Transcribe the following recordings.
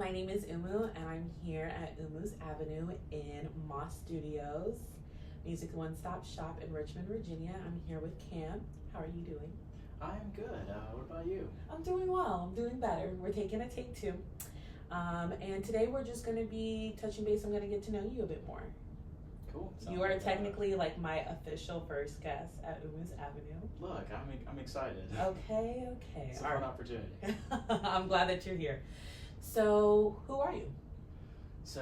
my name is Umu, and I'm here at Umu's Avenue in Moss Studios, music one-stop shop in Richmond, Virginia. I'm here with Cam. How are you doing? I'm good. What about you? I'm doing well. I'm doing better. We're taking a take two. And today we're just going to be touching base. I'm going to get to know you a bit more. Cool. You are technically like my official first guest at Umu's Avenue. Look, I'm excited. Okay. It's a fun opportunity. I'm glad that you're here. So, who are you? So,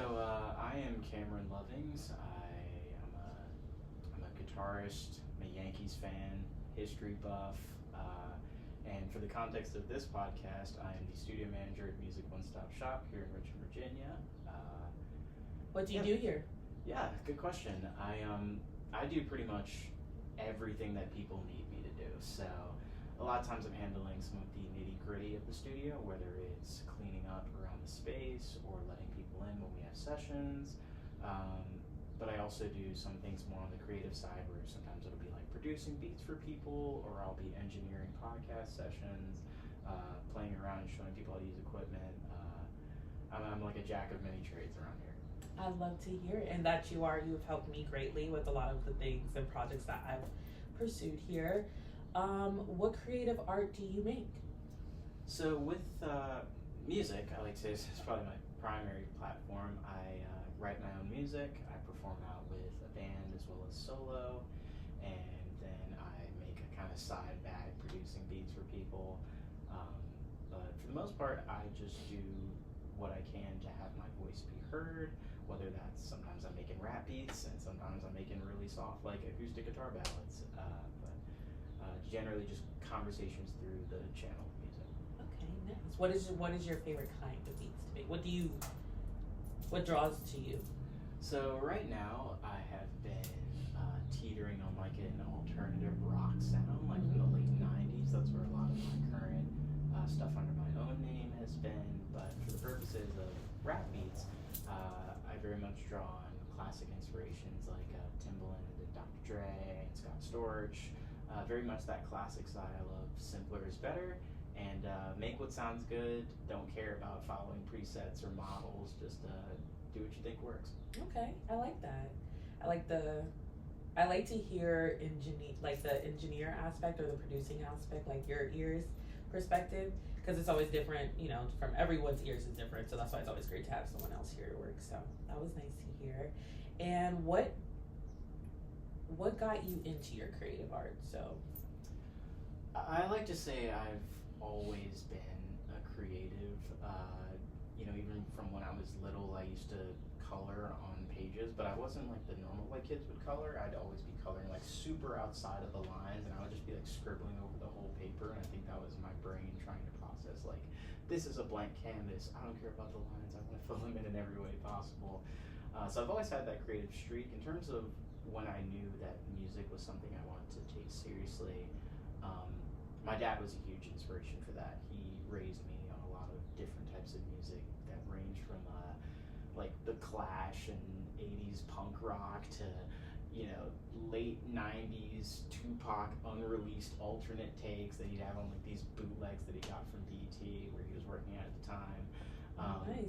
I am Cameron Lovings. I'm a guitarist, I'm a Yankees fan, history buff, and for the context of this podcast, I am the studio manager at Music One Stop Shop here in Richmond, Virginia. What do you do here? Yeah, good question. I do pretty much everything that people need me to do. So a lot of times I'm handling some of the nitty-gritty of the studio, whether it's cleaning up around the space or letting people in when we have sessions. But I also do some things more on the creative side, where sometimes it'll be like producing beats for people, or I'll be engineering podcast sessions, playing around and showing people how to use equipment. I'm like a jack of many trades around here. I love to hear it, and that you've helped me greatly with a lot of the things and projects that I've pursued here. What creative art do you make? So with music, I like to say this is probably my primary platform. I write my own music, I perform out with a band as well as solo, and then I make a kind of side bag producing beats for people. But for the most part, I just do what I can to have my voice be heard, whether that's sometimes I'm making rap beats and sometimes I'm making really soft like acoustic guitar ballads, but generally just conversations through the channel of music. Okay, nice. What is your favorite kind of beats to make? What draws to you? So right now I have been teetering on like an alternative rock sound, like from the late 90s. That's where a lot of my current stuff under my own name has been, but for the purposes of rap beats, I very much draw on classic inspirations like Timbaland and Dr. Dre and Scott Storch. Very much that classic style of simpler is better, and make what sounds good. Don't care about following presets or models. Just do what you think works. Okay, I like that. I like to hear the engineer aspect or the producing aspect, like your ears perspective, because it's always different, from everyone's ears is different, so that's why it's always great to have someone else here to work. So that was nice to hear. And what got you into your creative art? So I like to say I've always been a creative. Even from when I was little, I used to color on pages, but I wasn't like the normal way kids would color. I'd always be coloring like super outside of the lines, and I would just be like scribbling over the whole paper, and I think that was my brain trying to process like, this is a blank canvas, I don't care about the lines, I want to fill them in every way possible. So I've always had that creative streak. In terms of when I knew that music was something I wanted to take seriously, my dad was a huge inspiration for that. He raised me on a lot of different types of music that range from like the Clash and 80s punk rock to late 90s Tupac unreleased alternate takes that he'd have on like these bootlegs that he got from BET where he was working at the time.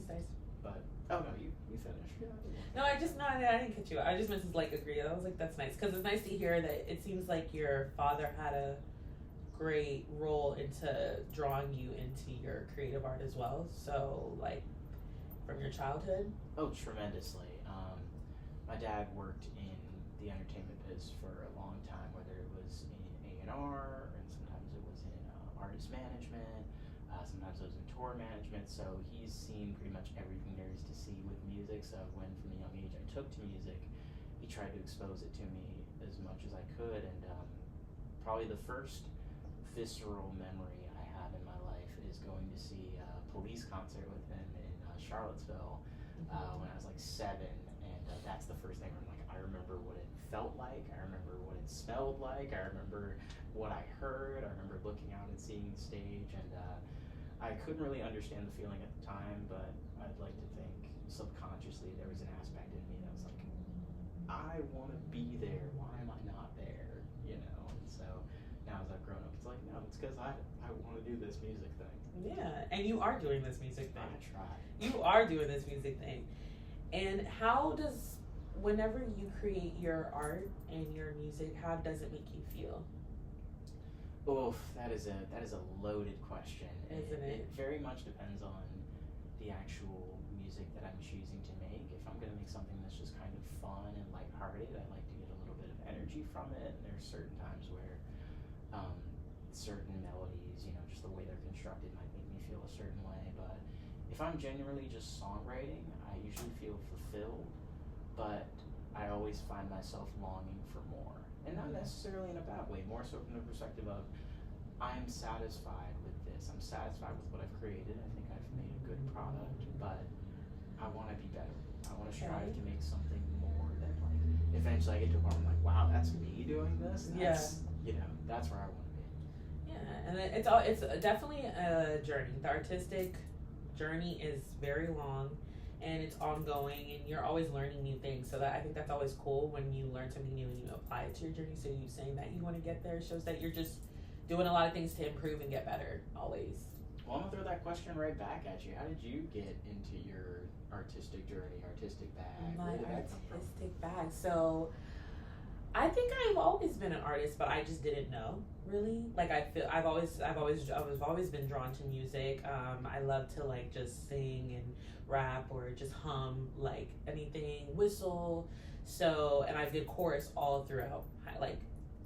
Nice. But no, you finished. Yeah. No, I didn't catch you. I just meant to like agree. I was like, that's nice, because it's nice to hear that it seems like your father had a great role into drawing you into your creative art as well. So like from your childhood? Oh, tremendously. My dad worked in the entertainment biz for a long time, whether it was in A&R, and sometimes it was in artist management, sometimes it was in tour management, so he's seen pretty much everything there is to see with music. So when from a young age I took to music, he tried to expose it to me as much as I could, and probably the first visceral memory I have in my life is going to see a Police concert with him in Charlottesville when I was like 7, and that's the first thing where I'm like, I remember what it felt like, I remember what it smelled like, I remember what I heard, I remember looking out and seeing the stage, and I couldn't really understand the feeling at the time, but I'd like to think subconsciously there was an aspect in me that was like, I want to be there, why am I not there, And so now as I've grown up, it's like, no, it's because I want to do this music thing. Yeah, and you are doing this music thing. I try. You are doing this music thing. And how does, whenever you create your art and your music, how does it make you feel? Oof, that is a loaded question. Isn't it? It very much depends on the actual music that I'm choosing to make. If I'm gonna make something that's just kind of fun and lighthearted, I like to get a little bit of energy from it. And there's certain times where certain melodies, just the way they're constructed might make me feel a certain way. But if I'm genuinely just songwriting, I usually feel fulfilled, but I always find myself longing for more. And not necessarily in a bad way, more so from the perspective of I'm satisfied with this. I'm satisfied with what I've created. I think I've made a good product, but I want to be better. I want to strive to make something more that, like, eventually I get to a point where I'm like, wow, that's me doing this. That's, that's where I want to be. Yeah, and it's definitely a journey. The artistic journey is very long, and it's ongoing, and you're always learning new things. So I think that's always cool when you learn something new and you apply it to your journey. So you saying that you want to get there shows that you're just doing a lot of things to improve and get better always. Well, I'm gonna throw that question right back at you. How did you get into your artistic journey, artistic bag? My artistic bag. So I think I've always been an artist, but I just didn't know really. Like I've always been drawn to music. I love to like just sing and rap or just hum, like anything, whistle. So, and I did chorus all throughout like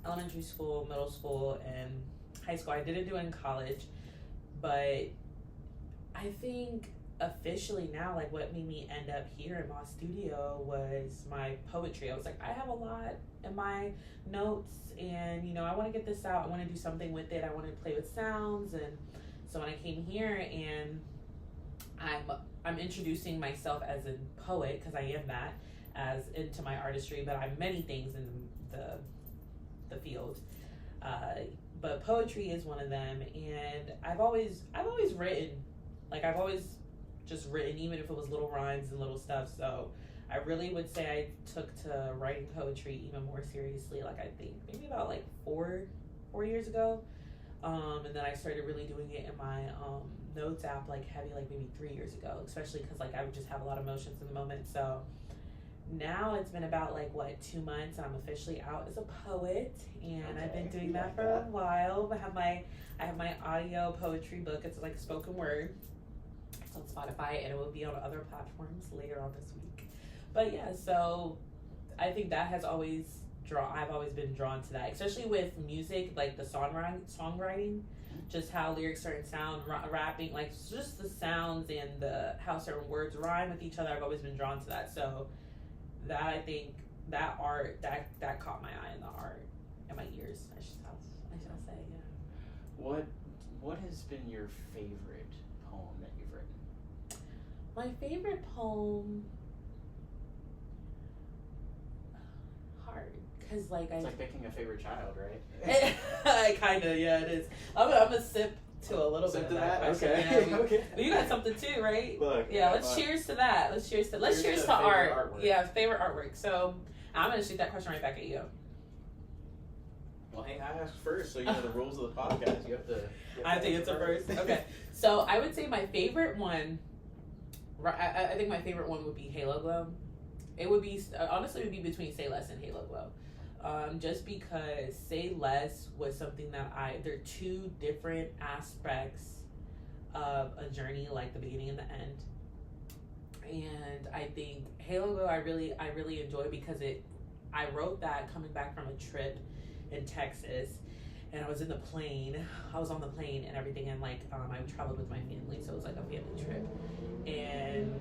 elementary school, middle school, and high school. I didn't do it in college, but I think officially now, like what made me end up here in my studio was my poetry. I was like, I have a lot in my notes, and I want to get this out. I want to do something with it. I want to play with sounds. And so when I came here, and I'm introducing myself as a poet, because I am that, as into my artistry, but I'm many things in the field. But poetry is one of them, and I've always written. Like I've always just written, even if it was little rhymes and little stuff. So I really would say I took to writing poetry even more seriously, like I think maybe about like four years ago. And then I started really doing it in my notes app like heavy, like maybe 3 years ago, especially because like I would just have a lot of emotions in the moment. So now it's been about like 2 months, and I'm officially out as a poet, and okay, I've been doing that for a while. I have my audio poetry book. It's like spoken word. It's on Spotify, and it will be on other platforms later on this week. But yeah, so I think that has always I've always been drawn to that, especially with music, like the songwriting, just how lyrics certain sound, rapping, like just the sounds and how certain words rhyme with each other. I've always been drawn to that. So that, I think that art that caught my eye in the art and my ears, I shall say, yeah. What has been your favorite poem that you've written? My favorite poem, hard, because like it's like picking a favorite child, right? Kinda, yeah, it is. I'm gonna sip to a little bit of that question. Okay. Yeah, Okay. You got something too, right? Look, yeah, let's cheers to that. Let's cheers to art. Artwork. Yeah, favorite artwork. So I'm gonna shoot that question right back at you. Well, hey, I asked first, so you know the rules of the podcast. You have to. I think it's a first. Okay, so I would say my favorite one. I think my favorite one would be Halo Glow. It would be honestly, it would be between Say Less and Halo Glow. Just because Say Less was something that they're two different aspects of a journey, like the beginning and the end. And I think Halo Glow I really enjoy because I wrote that coming back from a trip in Texas, and I was on the plane and everything, and like I traveled with my family, so it was like a family trip. And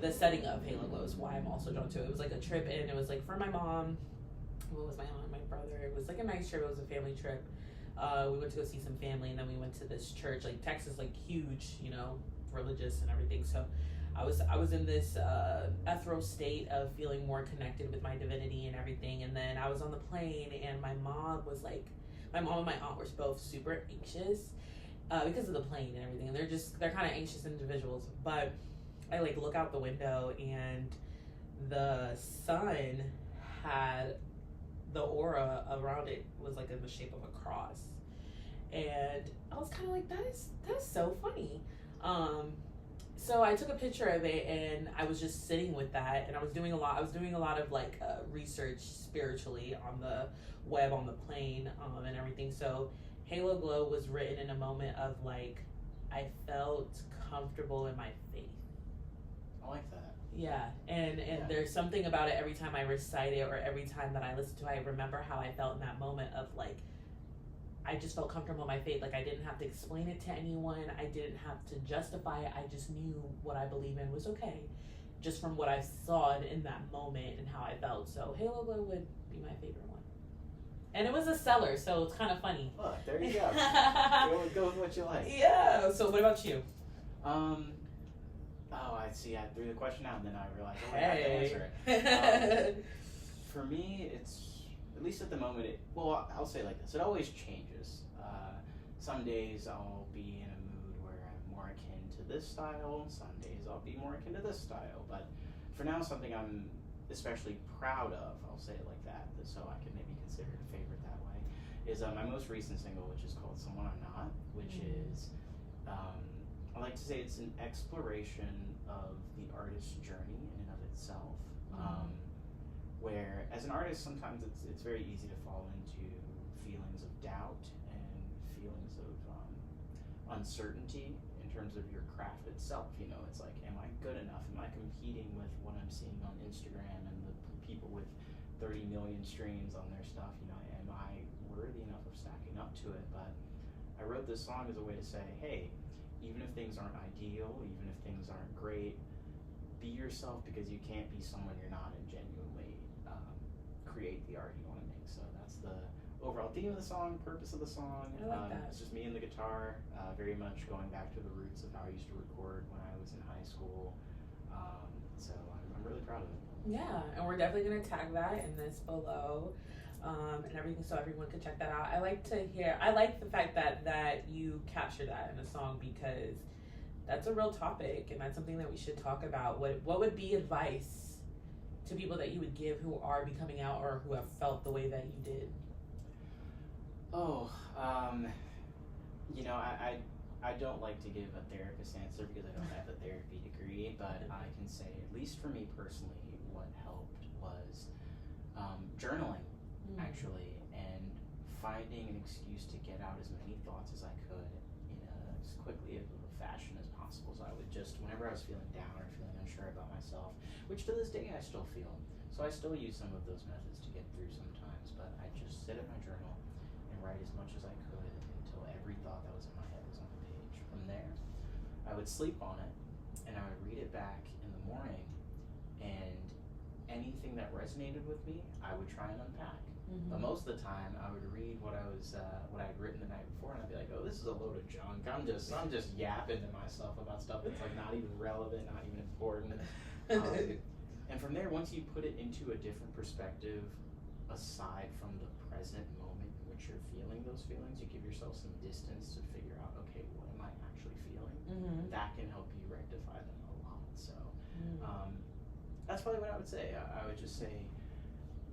the setting of Halo Glow is why I'm also drawn to it. It was like a trip, and it was like for my mom. What was my mom and my brother? It was like a nice trip. It was a family trip. We went to go see some family, and then we went to this church, like Texas, like huge, religious and everything. So I was in this ethereal state of feeling more connected with my divinity and everything. And then I was on the plane, and my mom and my aunt were both super anxious because of the plane and everything. And they're kind of anxious individuals. But I like look out the window, and the sun had the aura around it was like in the shape of a cross. And I was kind of like, that's so funny. So I took a picture of it, and I was just sitting with that, and I was doing a lot of like research spiritually on the web, on the plane, and everything. So Halo Glow was written in a moment of like, I felt comfortable in my faith. I like that. Yeah, and there's something about it every time I recite it, or every time that I listen to it, I remember how I felt in that moment of like, I just felt comfortable in my faith. Like, I didn't have to explain it to anyone. I didn't have to justify it. I just knew what I believe in was okay, just from what I saw in that moment and how I felt. So Halo Glow would be my favorite one. And it was a seller, so it's kind of funny. Look, there you go. Go with what you like. Yeah. So what about you? Oh, I see. I threw the question out, and then I realized, I have to Hey. answer it. For me, it's, at least at the moment, I'll say it like this. It always changes. Some days I'll be in a mood where I'm more akin to this style. Some days I'll be more akin to this style. But for now, something I'm especially proud of, I'll say it like that, so I can maybe consider it a favorite that way, is my most recent single, which is called Someone I'm Not, which is, I like to say it's an exploration of the artist's journey in and of itself. Where as an artist, sometimes it's very easy to fall into feelings of doubt and feelings of uncertainty in terms of your craft itself. You know, it's like, am I good enough? Am I competing with what I'm seeing on Instagram and the people with 30 million streams on their stuff? You know, am I worthy enough of stacking up to it? But I wrote this song as a way to say, hey, even if things aren't ideal, even if things aren't great, be yourself, because you can't be someone you're not and genuinely create the art you want to make. So that's the overall theme of the song, purpose of the song. I like that. It's just me and the guitar, very much going back to the roots of how I used to record when I was in high school. So I'm really proud of it. Yeah, and we're definitely going to tag that in this below, and everything, so everyone can check that out. I like the fact that you capture that in a song, because that's a real topic, and that's something that we should talk about. What would be advice to people that you would give who are becoming out, or who have felt the way that you did? You know, I don't like to give a therapist answer because I don't have a therapy degree, but I can say, at least for me personally, what helped was journaling, actually, and finding an excuse to get out as many thoughts as I could in as quickly of a fashion as possible. So I would just, whenever I was feeling down or feeling unsure about myself, which to this day I still feel, so I still use some of those methods to get through sometimes, but I just sit at my journal and write as much as I could until every thought that was in my head was on the page. From there, I would sleep on it, and I would read it back in the morning, and anything that resonated with me, I would try and unpack. But most of the time, I would read what I'd written the night before, and I'd be like, "Oh, this is a load of junk. I'm just yapping to myself about stuff that's like not even relevant, not even important." And from there, once you put it into a different perspective, aside from the present moment in which you're feeling those feelings, you give yourself some distance to figure out, okay, what am I actually feeling? That can help you rectify them a lot. So that's probably what I would say. I would just say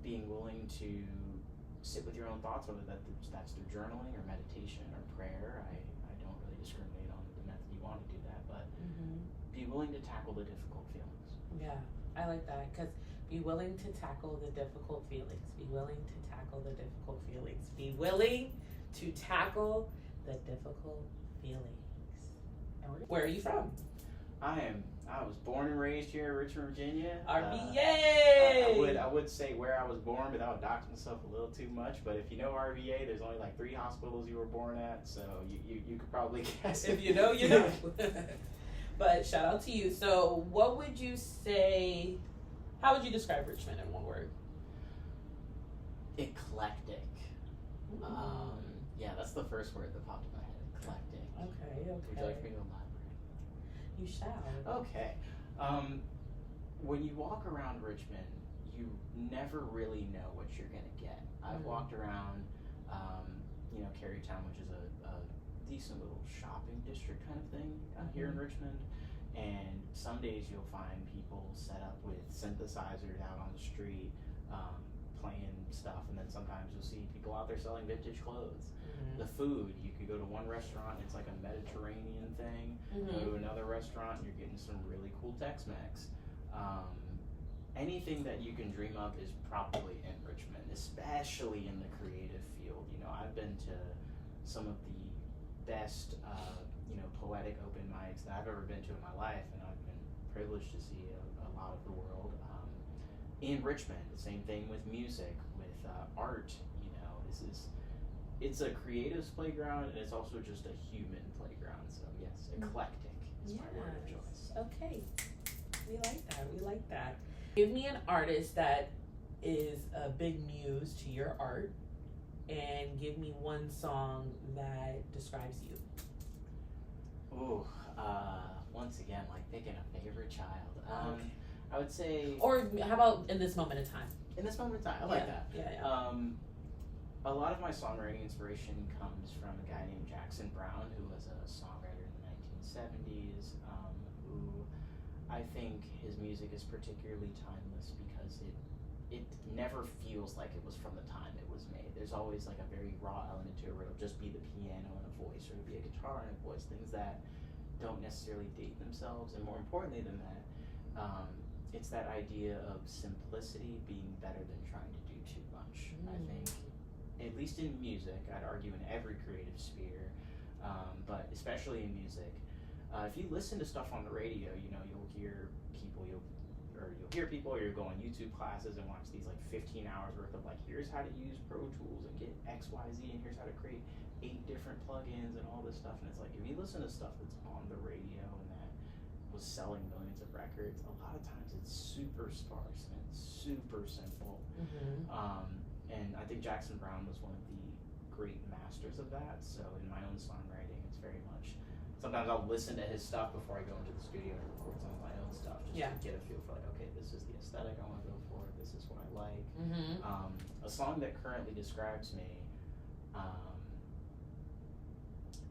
being willing to sit with your own thoughts, whether that's through journaling or meditation or prayer. I don't really discriminate on the method you want to do that, but be willing to tackle the difficult feelings. Yeah, I like that, because be willing to tackle the difficult feelings. Be willing to tackle the difficult feelings. Be willing to tackle the difficult feelings. And where are you from? I was born and raised here in Richmond, Virginia. RVA! I would say where I was born, but that would dox myself a little too much. But if you know RVA, there's only like 3 hospitals you were born at, so you could probably guess. If you know, you know. But shout out to you. So what would you say, how would you describe Richmond in one word? Eclectic. Yeah, that's the first word that popped in my head. Eclectic. Okay. Would you like me to elaborate? You shall. Okay. When you walk around Richmond, you never really know what you're going to get. I've walked around, Carytown, which is a decent little shopping district kind of thing here in Richmond. And some days you'll find people set up with synthesizers out on the street, playing stuff, and then sometimes you'll see people out there selling vintage clothes. Mm-hmm. The food, you could go to one restaurant, it's like a Mediterranean thing. Mm-hmm. Go to another restaurant, you're getting some really cool Tex-Mex. Anything that you can dream of is probably in Richmond, especially in the creative field. You know, I've been to some of the best, poetic open mics that I've ever been to in my life, and I've been privileged to see a lot of the world in Richmond. The same thing with music, with art. You know, it's a creative's playground, and it's also just a human playground. So yes, eclectic is my word of choice. Okay, we like that. Give me an artist that is a big muse to your art, and give me one song that describes you. Ooh, once again, like picking a favorite child. Okay. I would say, or how about in this moment in time? In this moment in time, I like that. Yeah. A lot of my songwriting inspiration comes from a guy named Jackson Brown, who was a songwriter in the 1970s, who I think his music is particularly timeless because it never feels like it was from the time it was made. There's always like a very raw element to it where it'll just be the piano and a voice, or it'll be a guitar and a voice, things that don't necessarily date themselves. And more importantly than that, it's that idea of simplicity being better than trying to do too much. I think, at least in music, I'd argue in every creative sphere, but especially in music, if you listen to stuff on the radio, you know, you'll hear people, or you'll go on YouTube classes and watch these like 15 hours worth of like, here's how to use Pro Tools and get XYZ, and here's how to create 8 different plugins and all this stuff. And it's like, if you listen to stuff that's on the radio and that was selling millions of records, a lot of times it's super sparse and it's super simple. And I think Jackson Brown was one of the great masters of that. So in my own songwriting, it's very much, sometimes I'll listen to his stuff before I go into the studio and record some of my own stuff, just to get a feel for like, okay, this is the aesthetic I want to go for, this is what I like. A song that currently describes me,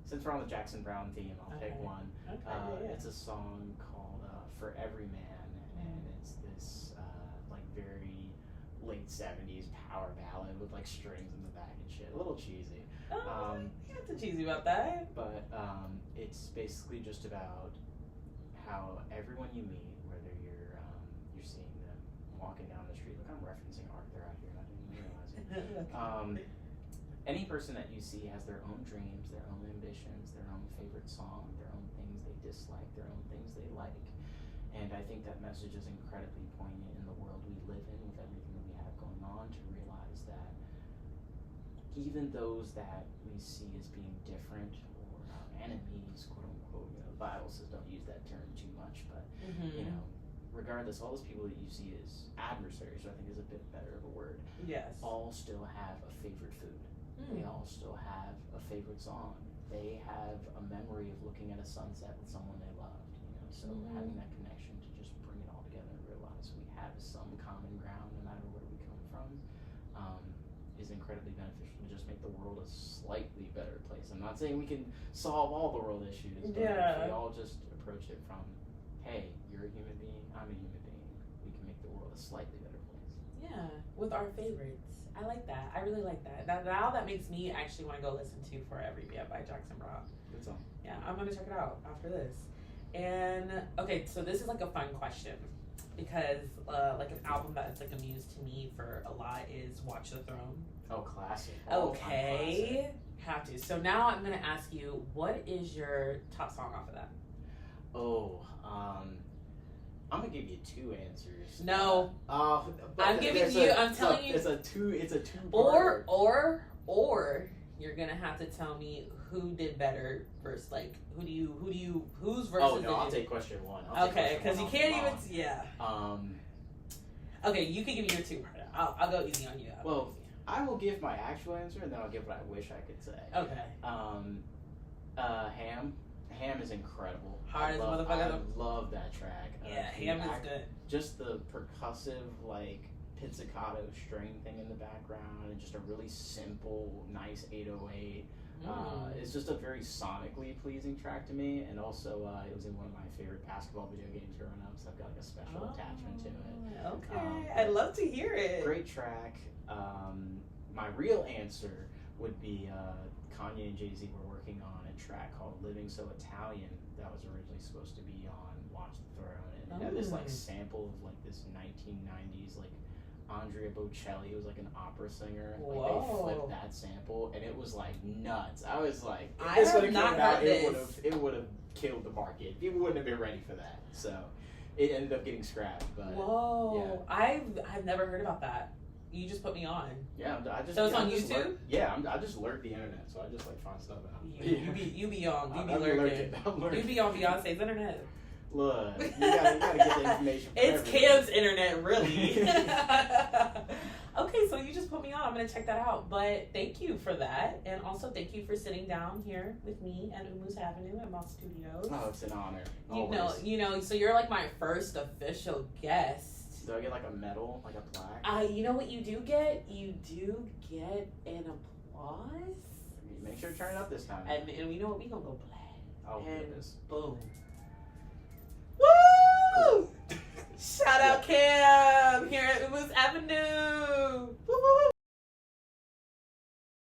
since we're on the Jackson Brown theme, I'll pick one. It's a song called For Every Man, and it's this like very late 70s power ballad with like strings in the back and shit. A little cheesy. You're not too cheesy about that. But it's basically just about how everyone you meet, whether you're seeing them walking down the street, like I'm referencing Arthur out here and I didn't even realize it. Any person that you see has their own dreams, their own ambitions, their own favorite song, their own things they dislike, their own things they like. And I think that message is incredibly poignant in the world we live in, with everything that we have going on, to realize that even those that we see as being different or enemies, quote unquote, you know, the Bible says don't use that term too much, but you know, regardless, all those people that you see as adversaries, which I think is a bit better of a word, all still have a favorite food. They all still have a favorite song. They have a memory of looking at a sunset with someone they loved, you know, so having that connection to just bring it all together and realize we have some common ground no matter where we come from, is incredibly beneficial to just make the world a slightly better place. I'm not saying we can solve all the world issues, but if we all just approach it from, hey, you're a human being, I'm a human being, we can make the world a slightly better place. Yeah, with our favorites. I like that. I really like that. Now that makes me actually want to go listen to For Every Man by Jackson Brown. Good song. Yeah, I'm going to check it out after this. And, okay, so this is like a fun question. Because, like, an album that's like a muse to me for a lot is Watch the Throne. Oh, classic. Okay. Have to. So now I'm going to ask you, what is your top song off of that? I'm gonna give you 2 answers. No. I'm giving you. I'm telling you. It's a two. Or you're gonna have to tell me who did better versus like who's versus. Oh no, I'll take question 1. Okay, because you can't even. Yeah. Okay, you can give me your 2 part. I'll go easy on you. I will give my actual answer and then I'll give what I wish I could say. Okay. Ham is incredible. Hard as a motherfucker. I love that track. Yeah, Ham is good. Just the percussive, like, pizzicato string thing in the background, and just a really simple, nice 808. It's just a very sonically pleasing track to me, and also it was in one of my favorite basketball video games growing up, so I've got like a special attachment to it. Okay, I'd love to hear it. Great track. My real answer would be Kanye and Jay-Z were working on a track called Living So Italian that was originally supposed to be on Watch the Throne, and it had this like sample of like this 1990s like Andrea Bocelli, who was like an opera singer. Like they flipped that sample, and it was like nuts. I was like, if this would have came out, it would have killed the market. People wouldn't have been ready for that. So it ended up getting scrapped. But yeah. I've never heard about that. You just put me on. Yeah, I just. So it's on YouTube. I just lurk the internet, so I just like find stuff out. You be lurking. You be on Beyonce's internet. Look, you gotta get the information. It's Cam's internet, really. Okay, so you just put me on. I'm gonna check that out. But thank you for that, and also thank you for sitting down here with me at Umus Avenue at Moss Studios. Oh, it's an honor. You know. So you're like my first official guest. Do I get like a medal, like a plaque? You know what you do get? You do get an applause. Make sure to turn it up this time. And we know what we gonna go play. Oh, goodness. Boom. Woo! Shout out Cam here at Umus Avenue.